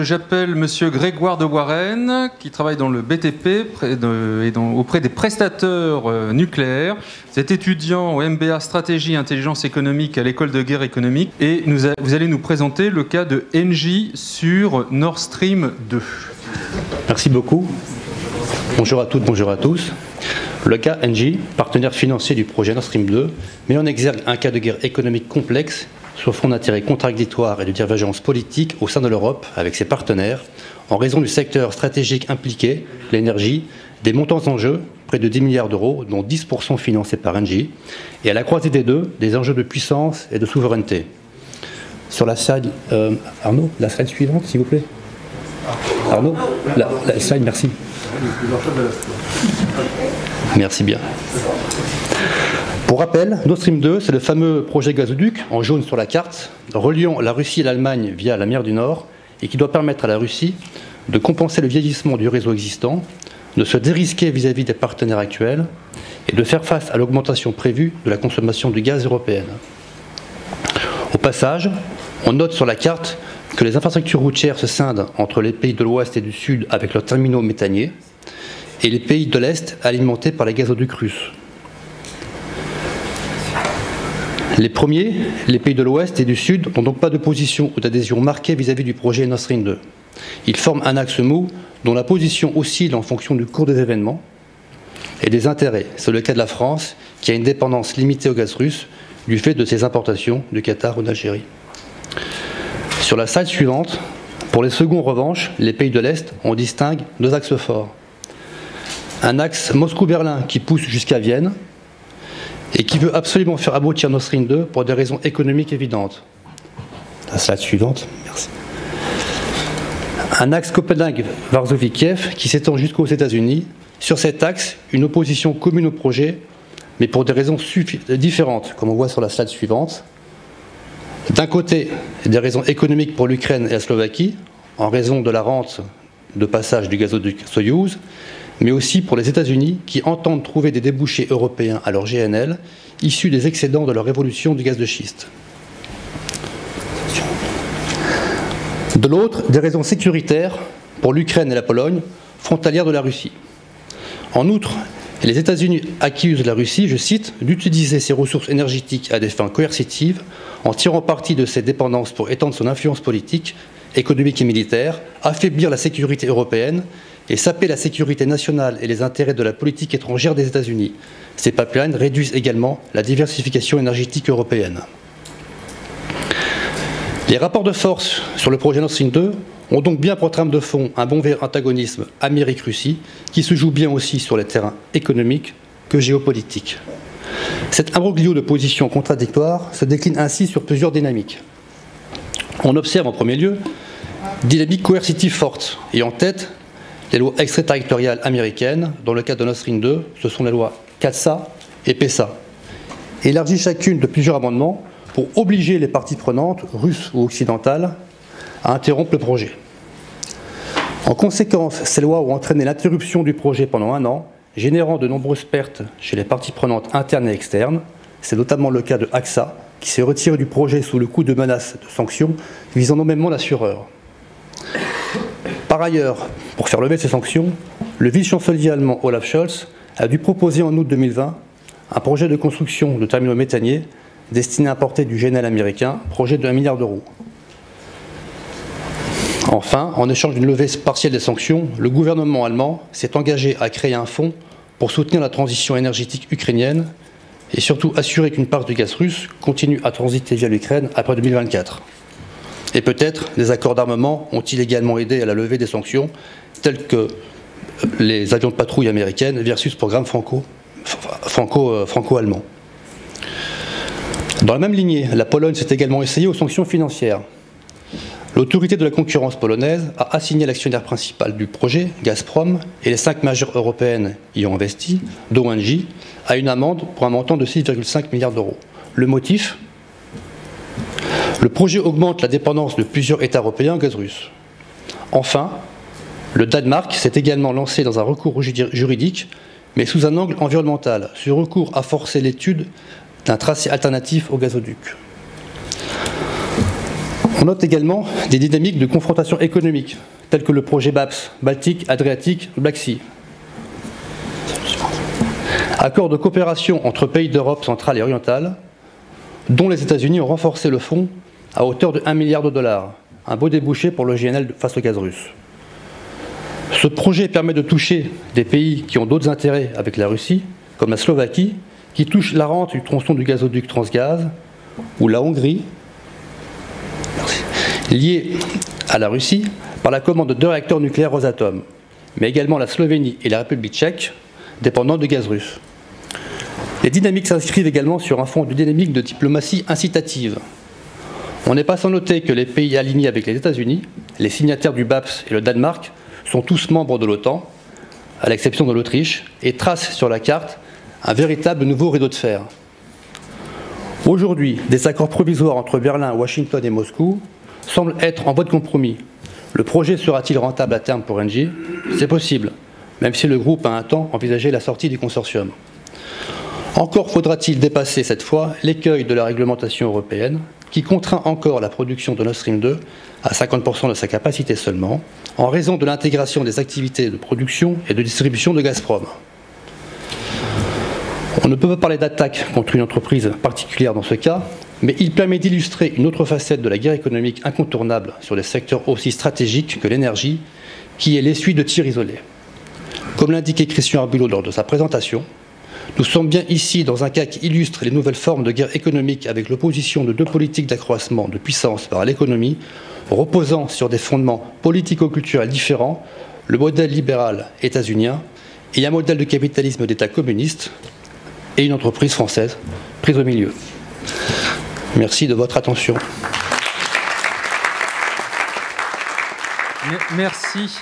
J'appelle Monsieur Grégoire de Warren, qui travaille dans le BTP auprès des prestateurs nucléaires. Vous êtes étudiant au MBA Stratégie et Intelligence économique à l'école de guerre économique et vous allez nous présenter le cas de Engie sur Nord Stream 2. Merci beaucoup. Bonjour à toutes, bonjour à tous. Le cas Engie, partenaire financier du projet Nord Stream 2, met en exergue un cas de guerre économique complexe sur fond d'intérêts contradictoires et de divergences politiques au sein de l'Europe avec ses partenaires, en raison du secteur stratégique impliqué, l'énergie, des montants en jeu, près de 10 milliards d'euros, dont 10% financés par Engie, et à la croisée des deux, des enjeux de puissance et de souveraineté. Sur la slide, Arnaud, la slide suivante, s'il vous plaît. Arnaud, la slide, merci. Merci bien. Pour rappel, Nord Stream 2, c'est le fameux projet gazoduc, en jaune sur la carte, reliant la Russie et l'Allemagne via la mer du Nord, et qui doit permettre à la Russie de compenser le vieillissement du réseau existant, de se dérisquer vis-à-vis des partenaires actuels, et de faire face à l'augmentation prévue de la consommation du gaz européenne. Au passage, on note sur la carte que les infrastructures routières se scindent entre les pays de l'Ouest et du Sud avec leurs terminaux méthaniers, et les pays de l'Est alimentés par les gazoducs russes. Les premiers, les pays de l'Ouest et du Sud, n'ont donc pas de position ou d'adhésion marquée vis-à-vis du projet Nord Stream 2. Ils forment un axe mou dont la position oscille en fonction du cours des événements et des intérêts. C'est le cas de la France, qui a une dépendance limitée au gaz russe du fait de ses importations du Qatar ou d'Algérie. Sur la slide suivante, pour les seconds en revanche, les pays de l'Est, on distingue deux axes forts. Un axe Moscou-Berlin qui pousse jusqu'à Vienne, et qui veut absolument faire aboutir Nord Stream 2 pour des raisons économiques évidentes. La slide suivante, merci. Un axe Copenhague-Varsovie-Kiev qui s'étend jusqu'aux États-Unis. Sur cet axe, une opposition commune au projet, mais pour des raisons différentes, comme on voit sur la slide suivante. D'un côté, des raisons économiques pour l'Ukraine et la Slovaquie, en raison de la rente de passage du gazoduc Soyouz, mais aussi pour les États-Unis qui entendent trouver des débouchés européens à leur GNL, issus des excédents de leur révolution du gaz de schiste. De l'autre, des raisons sécuritaires pour l'Ukraine et la Pologne, frontalières de la Russie. En outre, les États-Unis accusent la Russie, je cite, d'utiliser ses ressources énergétiques à des fins coercitives, en tirant parti de ses dépendances pour étendre son influence politique, économique et militaire, affaiblir la sécurité européenne et saper la sécurité nationale et les intérêts de la politique étrangère des États-Unis. Ces pipelines réduisent également la diversification énergétique européenne. Les rapports de force sur le projet Nord Stream 2 ont donc bien pour trame de fond un bon vieux antagonisme Amérique-Russie qui se joue bien aussi sur les terrains économiques que géopolitiques. Cet imbroglio de positions contradictoires se décline ainsi sur plusieurs dynamiques. On observe en premier lieu dynamique coercitive forte et en tête les lois extraterritoriales américaines. Dans le cas de Nord Stream 2, ce sont les lois CAATSA et PESA, élargies chacune de plusieurs amendements pour obliger les parties prenantes, russes ou occidentales, à interrompre le projet. En conséquence, ces lois ont entraîné l'interruption du projet pendant 1 an, générant de nombreuses pertes chez les parties prenantes internes et externes. C'est notamment le cas de AXA, qui s'est retiré du projet sous le coup de menaces de sanctions visant nommément l'assureur. Par ailleurs, pour faire lever ces sanctions, le vice-chancelier allemand Olaf Scholz a dû proposer en août 2020 un projet de construction de terminaux méthaniers destiné à importer du GNL américain, projet de 1 milliard d'euros. Enfin, en échange d'une levée partielle des sanctions, le gouvernement allemand s'est engagé à créer un fonds pour soutenir la transition énergétique ukrainienne et surtout assurer qu'une part du gaz russe continue à transiter via l'Ukraine après 2024. Et peut-être les accords d'armement ont-ils également aidé à la levée des sanctions, telles que les avions de patrouille américaines versus programme franco-allemand. Dans la même lignée, la Pologne s'est également essayée aux sanctions financières. L'autorité de la concurrence polonaise a assigné l'actionnaire principal du projet, Gazprom, et les 5 majeures européennes y ont investi, dont Engie, à une amende pour un montant de 6,5 milliards d'euros. Le motif ? Le projet augmente la dépendance de plusieurs États européens au gaz russe. Enfin, le Danemark s'est également lancé dans un recours juridique, mais sous un angle environnemental. Ce recours a forcé l'étude d'un tracé alternatif au gazoduc. On note également des dynamiques de confrontation économique, telles que le projet BAPS, Baltique, Adriatique, Black Sea. Accord de coopération entre pays d'Europe centrale et orientale, dont les États-Unis ont renforcé le fonds à hauteur de 1 milliard de dollars, un beau débouché pour le GNL face au gaz russe. Ce projet permet de toucher des pays qui ont d'autres intérêts avec la Russie, comme la Slovaquie, qui touche la rente du tronçon du gazoduc Transgaz, ou la Hongrie, liée à la Russie par la commande de 2 réacteurs nucléaires Rosatom, mais également la Slovénie et la République tchèque, dépendant de gaz russe. Les dynamiques s'inscrivent également sur un fond de dynamique de diplomatie incitative. On n'est pas sans noter que les pays alignés avec les États-Unis, les signataires du BAPS et le Danemark, sont tous membres de l'OTAN, à l'exception de l'Autriche, et tracent sur la carte un véritable nouveau rideau de fer. Aujourd'hui, des accords provisoires entre Berlin, Washington et Moscou semblent être en voie de compromis. Le projet sera-t-il rentable à terme pour Engie? C'est possible, même si le groupe a un temps envisagé la sortie du consortium. Encore faudra-t-il dépasser cette fois l'écueil de la réglementation européenne qui contraint encore la production de Nord Stream 2 à 50% de sa capacité seulement, en raison de l'intégration des activités de production et de distribution de Gazprom. On ne peut pas parler d'attaque contre une entreprise particulière dans ce cas, mais il permet d'illustrer une autre facette de la guerre économique incontournable sur des secteurs aussi stratégiques que l'énergie, qui est l'essuie de tirs isolés. Comme l'indiquait Christian Arbulot lors de sa présentation, nous sommes bien ici dans un cas qui illustre les nouvelles formes de guerre économique avec l'opposition de 2 politiques d'accroissement de puissance par l'économie, reposant sur des fondements politico-culturels différents, le modèle libéral états-unien et un modèle de capitalisme d'État communiste et une entreprise française prise au milieu. Merci de votre attention. Merci.